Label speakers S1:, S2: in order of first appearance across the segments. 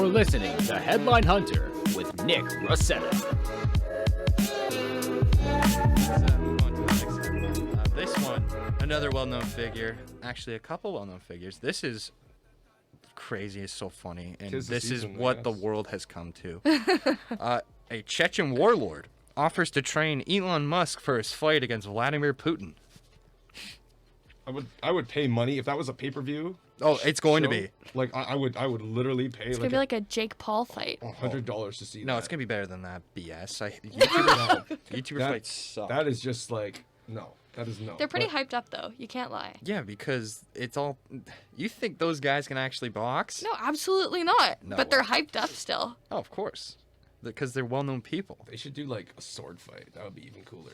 S1: You're listening to Headline Hunter with Nick Raseta.
S2: Move on to the next one. This one, another well-known figure. Actually, a couple well-known figures. This is crazy. It's so funny, and this is what the world has come to. A Chechen warlord offers to train Elon Musk for his fight against Vladimir Putin.
S3: I would pay money if that was a pay-per-view.
S2: Oh, it's going to be.
S3: Like I would literally pay.
S4: It's gonna be like a Jake Paul fight.
S3: $100 to see.
S2: No,
S3: that.
S2: it's gonna be better than that BS. YouTuber fights suck.
S3: That is just like no. That is no.
S4: They're pretty hyped up though. You can't lie.
S2: Yeah, because it's all. You think those guys can actually box?
S4: No, absolutely not.
S2: No
S4: But they're
S2: way.
S4: hyped up still.
S2: Oh, of course. Because they're well-known people.
S3: They should do like a sword fight. That would be even cooler.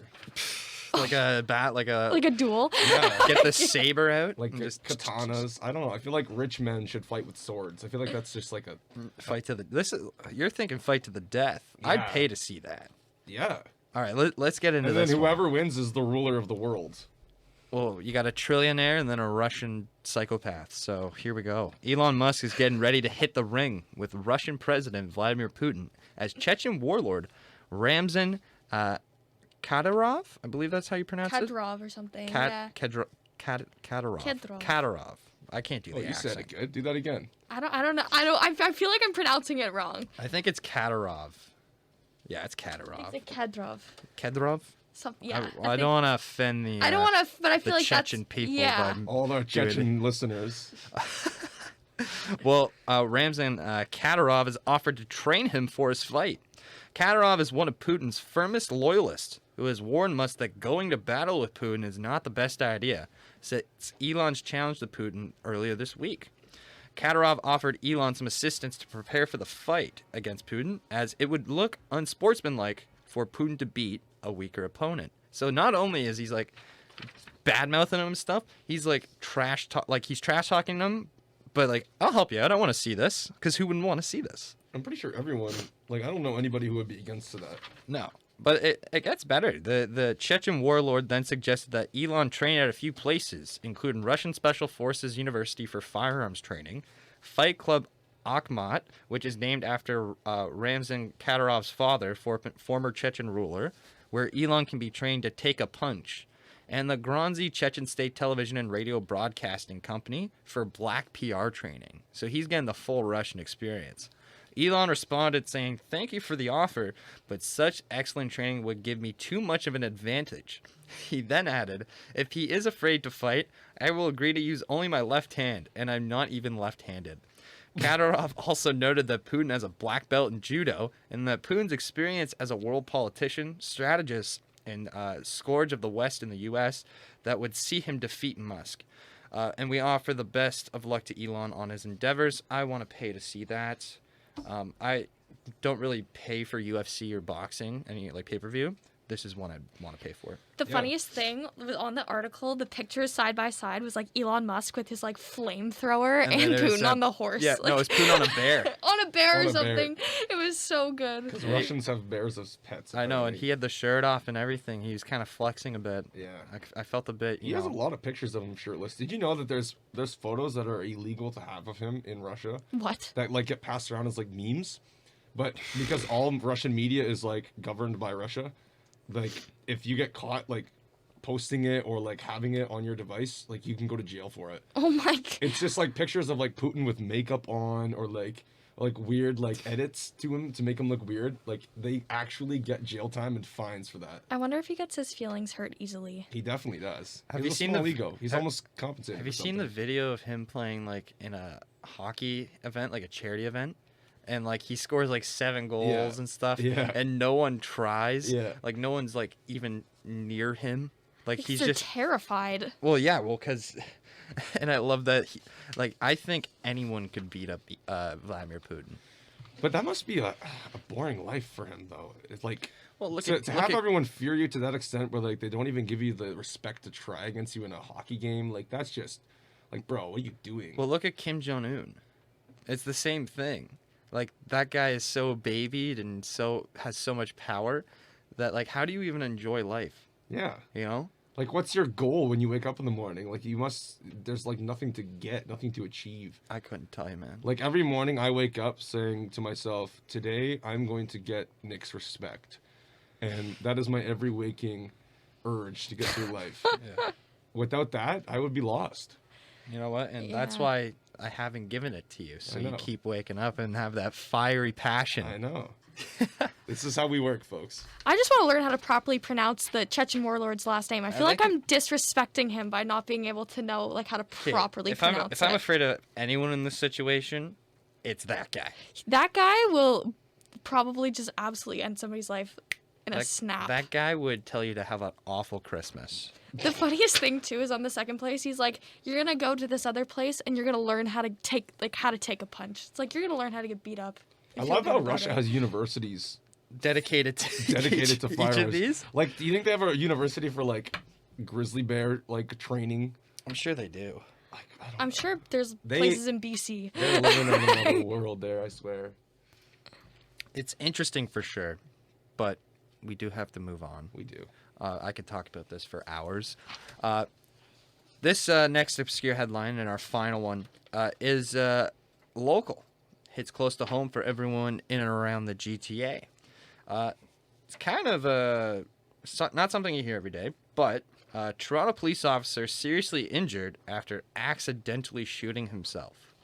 S2: Like a bat, like a
S4: duel.
S3: Yeah.
S2: get the saber out,
S3: Like
S2: and just
S3: katanas. I don't know. I feel like rich men should fight with swords. I feel like that's just like a
S2: fight to the. You're thinking fight to the death. I'd
S3: Yeah.
S2: pay to see that.
S3: yeah.
S2: All right, let's get into
S3: And then
S2: this.
S3: whoever wins is the ruler of the world.
S2: Well, you got a trillionaire and then a Russian psychopath. So here we go. Elon Musk is getting ready to hit the ring with Russian President Vladimir Putin as Chechen warlord Ramzan Kadyrov. I believe that's how you pronounce it.
S4: Kadyrov or something.
S2: Kadyrov.
S4: Kadyrov.
S2: Kadyrov. I can't do the
S3: You
S2: accent.
S3: said it good. Do that again.
S4: I don't know. I feel like I'm pronouncing it wrong.
S2: I think it's Kadyrov. Yeah, it's Kadyrov.
S4: It's Kadyrov.
S2: Kadyrov?
S4: Yeah.
S2: I don't want to offend the.
S4: I don't want to, but I feel
S2: the
S4: like
S2: Chechen
S4: that's
S2: people.
S4: Yeah.
S2: by
S3: All our
S2: doing it.
S3: Chechen listeners.
S2: Well, Ramzan Kadyrov has offered to train him for his fight. Kadyrov is one of Putin's firmest loyalists, who has warned Musk that going to battle with Putin is not the best idea, since Elon's challenge to Putin earlier this week. Kadyrov offered Elon some assistance to prepare for the fight against Putin, as it would look unsportsmanlike for Putin to beat a weaker opponent. So not only is he's like bad-mouthing him and stuff, he's like he's trash-talking him, but like, I'll help you out. I don't want to see this, because who wouldn't want to see this?
S3: I'm pretty sure everyone, like, I don't know anybody who would be against that.
S2: No. But it gets better. The Chechen warlord then suggested that Elon train at a few places, including Russian Special Forces University for firearms training, Fight Club Akhmat, which is named after Ramzan Kadyrov's father, former Chechen ruler, where Elon can be trained to take a punch, and the Grozny Chechen State Television and Radio Broadcasting Company for black PR training. So he's getting the full Russian experience. Elon responded saying, "Thank you for the offer, but such excellent training would give me too much of an advantage." He then added, "If he is afraid to fight, I will agree to use only my left hand, and I'm not even left-handed." Kadyrov also noted that Putin has a black belt in judo, and that Putin's experience as a world politician, strategist, and scourge of the West in the U.S. that would see him defeat Musk. And we offer the best of luck to Elon on his endeavors. I want to pay to see that. I don't really pay for UFC or boxing, any like pay-per-view. This is one I want to pay for.
S4: The funniest thing was on the article, the pictures side by side was like Elon Musk with his like flamethrower and Putin on the horse.
S2: Yeah,
S4: like,
S2: no, it's Putin on a bear.
S4: on a bear
S3: On
S4: or
S3: a bear.
S4: something. It was so good.
S3: Because Russians have bears as pets.
S2: I know, and
S3: apparently.
S2: he had the shirt off and everything. He was kind of flexing a bit.
S3: Yeah.
S2: I felt a bit,
S3: He has a lot of pictures of him shirtless. Did you know that there's photos that are illegal to have of him in Russia
S4: What?
S3: that like get passed around as like memes, but because all Russian media is like governed by Russia, like if you get caught like posting it or like having it on your device, like you can go to jail for it.
S4: Oh my god.
S3: It's just like pictures of like Putin with makeup on or like weird like edits to him to make him look weird. Like they actually get jail time and fines for that.
S4: I wonder if he gets his feelings hurt easily.
S3: He definitely does.
S2: Have
S3: He
S2: you
S3: has a
S2: seen
S3: small
S2: the-
S3: ego? He's
S2: have-
S3: almost compensated.
S2: Have you
S3: for
S2: seen the
S3: something.
S2: video of him playing like in a hockey event, like a charity event? And like he scores like 7 goals and stuff, and no one tries.
S3: Yeah.
S2: Like no one's like even near him. Like
S4: Because
S2: he's
S4: they're
S2: just
S4: terrified.
S2: well, yeah, well, cause, and I love that. Like I think anyone could beat up Vladimir Putin.
S3: But that must be a boring life for him, though. It's like
S2: Well, look
S3: to
S2: at
S3: have everyone fear you to that extent, where like they don't even give you the respect to try against you in a hockey game. Like that's just like, bro, what are you doing?
S2: Well, look at Kim Jong Un. It's the same thing. Like that guy is so babied and has so much power that like how do you even enjoy life?
S3: yeah,
S2: You know,
S3: Like, what's your goal when you wake up in the morning? Like, there's like nothing to get, nothing to achieve.
S2: I couldn't tell you, man.
S3: Like, every morning I wake up saying to myself, today I'm going to get Nick's respect. And that is my every waking urge to get through life.
S2: Yeah.
S3: Without that, I would be lost.
S2: You know what? And that's why I haven't given it to you. So you
S3: know.
S2: keep waking up and have that fiery passion.
S3: I know. This is how we work, folks.
S4: I just want to learn how to properly pronounce the Chechen warlord's last name. I feel like I'm disrespecting him by not being able to know like how to properly pronounce it.
S2: If I'm afraid of anyone in this situation, it's that guy.
S4: That guy will probably just absolutely end somebody's life in a snap.
S2: That guy would tell you to have an awful Christmas.
S4: The funniest thing too is on the second place, he's like, "You're gonna go to this other place and you're gonna learn how to take a punch." It's like you're gonna learn how to get beat up.
S3: I love how Russia has universities
S2: dedicated to
S3: firearms.
S2: each of these.
S3: Like, do you think they have a university for like grizzly bear like training?
S2: I'm sure they do.
S3: Like,
S4: I'm sure there's places in BC.
S3: They're living in another world there, I swear.
S2: It's interesting for sure, but we do have to move on.
S3: We do.
S2: I could talk about this for hours. This next obscure headline and our final one is local. Hits close to home for everyone in and around the GTA. It's kind of not something you hear every day, but a Toronto police officer seriously injured after accidentally shooting himself.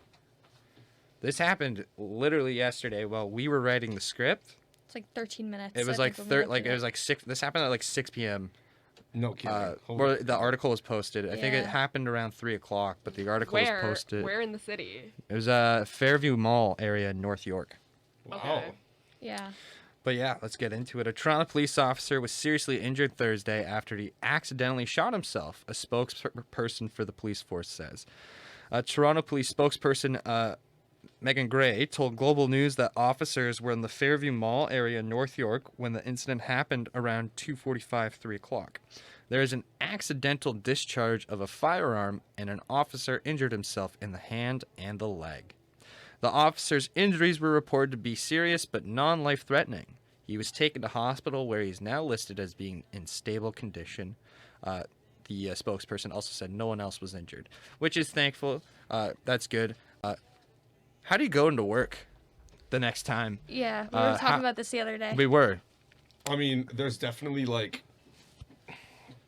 S2: This happened literally yesterday while we were writing the script.
S4: It's like 13 minutes.
S2: It was like it was like 6. This happened at like 6 p.m.
S3: No kidding.
S2: Where the article was posted. I think it happened around 3 o'clock, but the article was posted.
S5: Where in the city?
S2: It was Fairview Mall area in North York.
S3: Wow.
S5: Okay.
S4: Yeah.
S2: But yeah, let's get into it. A Toronto police officer was seriously injured Thursday after he accidentally shot himself, a spokesperson for the police force says. A Toronto police spokesperson, Megan Gray, told Global News that officers were in the Fairview Mall area in North York when the incident happened around 2:45, 3 o'clock. There is an accidental discharge of a firearm, and an officer injured himself in the hand and the leg. The officer's injuries were reported to be serious but non-life-threatening. He was taken to hospital where he's now listed as being in stable condition. The spokesperson also said no one else was injured, which is thankful. That's good. How do you go into work the next time?
S4: Yeah, we were talking about this the other day.
S2: We were.
S3: I mean, there's definitely like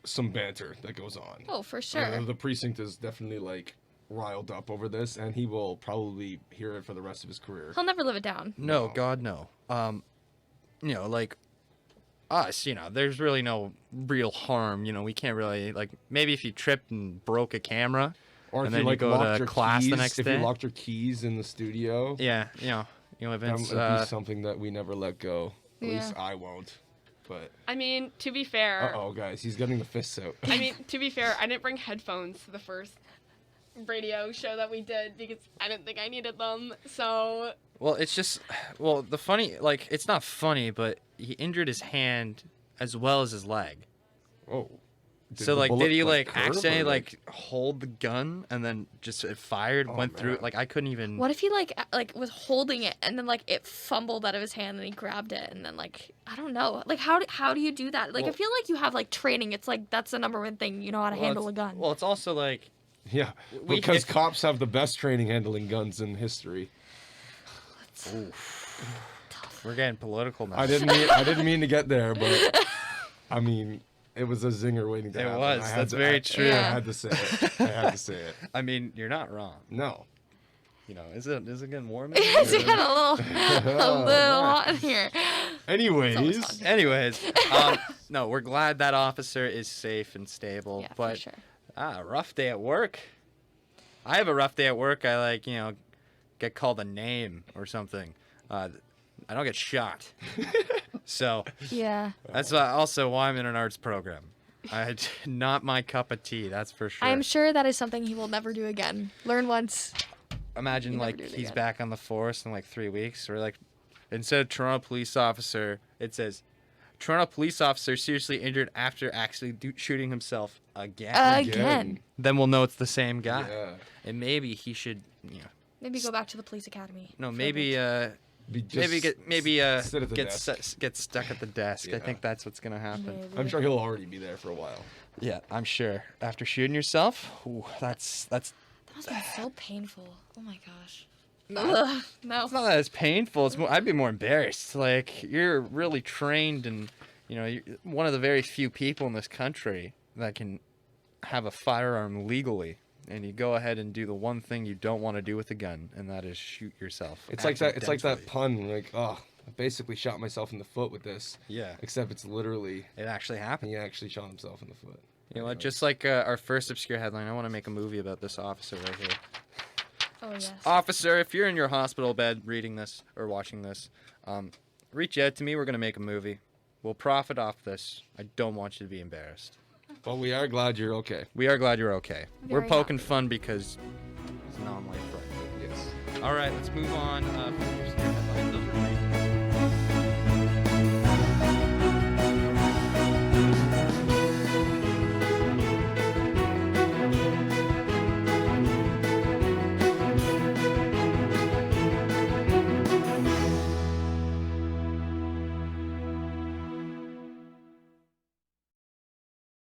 S3: some banter that goes on.
S4: Oh, for sure.
S3: The precinct is definitely like riled up over this, and he will probably hear it for the rest of his career.
S4: He'll never live it down.
S2: No, God, no. Like us, there's really no real harm. We can't really, like, maybe if you tripped and broke a camera,
S3: or
S2: and
S3: if
S2: then
S3: you
S2: you go to class the next day.
S3: If you locked your keys in the studio.
S2: Yeah, events.
S3: That would be something that we never let go. At
S4: Yeah.
S3: least I won't. But
S5: I mean, to be fair.
S3: uh-oh, guys, he's getting the fists out.
S5: I mean, to be fair, I didn't bring headphones to the first radio show that we did because I didn't think I needed them. So.
S2: Well, it's just, the funny, like, it's not funny, but he injured his hand as well as his leg.
S3: Oh.
S2: So, like, did he, like,
S3: curve,
S2: accidentally,
S3: or,
S2: like, hold the gun and then just it fired, went through it? Like, I couldn't even...
S4: What if he, like was holding it and then, like, it fumbled out of his hand and he grabbed it and then, like, I don't know. Like, how do you do that? Like, I feel like you have, like, training. It's, like, that's the number one thing. You know how to handle a gun.
S2: Well, it's also, like...
S3: Yeah, because cops have the best training handling guns in history.
S2: We're getting political now.
S3: I didn't mean to get there, but, I mean... It was a zinger waiting to happen.
S2: It was. That's very true.
S3: I had to say it.
S2: I mean, you're not wrong.
S3: No.
S2: Is it getting warm?
S4: It's getting a little hot in here.
S3: Anyways,
S2: no, we're glad that officer is safe and stable.
S4: Yeah,
S2: but
S4: for sure.
S2: rough day at work. I have a rough day at work. I get called a name or something. I don't get shot. So
S4: Yeah.
S2: that's also why I'm in an arts program. Not my cup of tea, that's for sure.
S4: I'm sure that is something he will never do again. Learn once.
S2: Imagine,
S4: You never
S2: like,
S4: do it
S2: he's
S4: again.
S2: back on the force in, like, 3 weeks. Or, like, instead of Toronto police officer, it says, Toronto police officer seriously injured after actually shooting himself again.
S4: Again.
S2: Then we'll know it's the same guy.
S3: Yeah.
S2: And maybe he should,
S4: Maybe go back to the police academy.
S2: no,
S4: for a
S2: maybe
S4: bit.
S3: sit at the desk.
S2: Get stuck at the desk. I
S3: Yeah.
S2: think that's what's gonna happen.
S4: Maybe.
S3: I'm sure he'll already be there for a while.
S2: Yeah, I'm sure. After shooting yourself, ooh, that's
S4: That must have been so painful. Oh my gosh.
S2: No.
S4: Ugh, no.
S2: it's not that it's painful. It's more, I'd be more embarrassed. Like, you're really trained, and you're one of the very few people in this country that can have a firearm legally, and you go ahead and do the one thing you don't want to do with a gun, and that is shoot yourself.
S3: It's like that. It's like that
S2: accidentally.
S3: pun. Like, oh, I basically shot myself in the foot with this.
S2: Yeah,
S3: Except it's literally
S2: it actually happened.
S3: he actually shot himself in the foot.
S2: You know what? Just like our first obscure headline, I want to make a movie about this officer right here.
S4: Oh yes.
S2: Officer, if you're in your hospital bed reading this or watching this, reach out to me. We're going to make a movie. We'll profit off this. I don't want you to be embarrassed.
S3: But we are glad you're okay.
S2: We are glad you're okay. We're
S4: Very
S2: poking fun because it's non-life threatening.
S3: Yes.
S2: All right, let's move on.